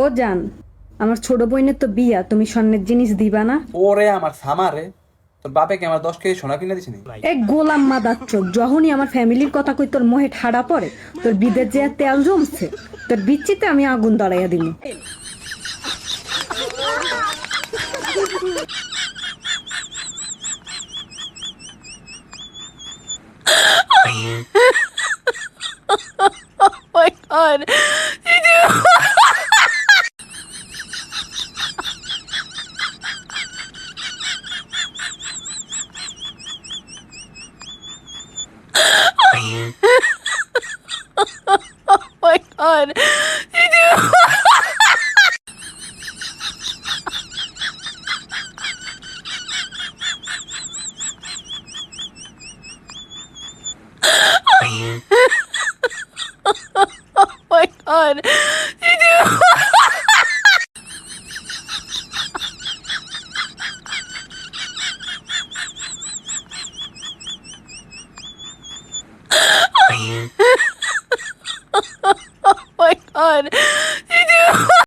ও জান, আমার ছোট বোনের তো বিয়া, তুমি স্বর্ণের জিনিস দিবা না? ওরে আমার সামারে, তোর বাপে কি আমার 10 কেজি সোনা কিনে দিছিনি? এক গোলাম মাদাচ্ছ, যখনই আমার ফ্যামিলির কথা কই তোর মোহে ঠাড়া পড়ে। তোর বিদের যে তেল জমছে, তোর বিচ্ছিতে আমি আগুন ধরাইয়া দিমু। My God. My God. My God. My God.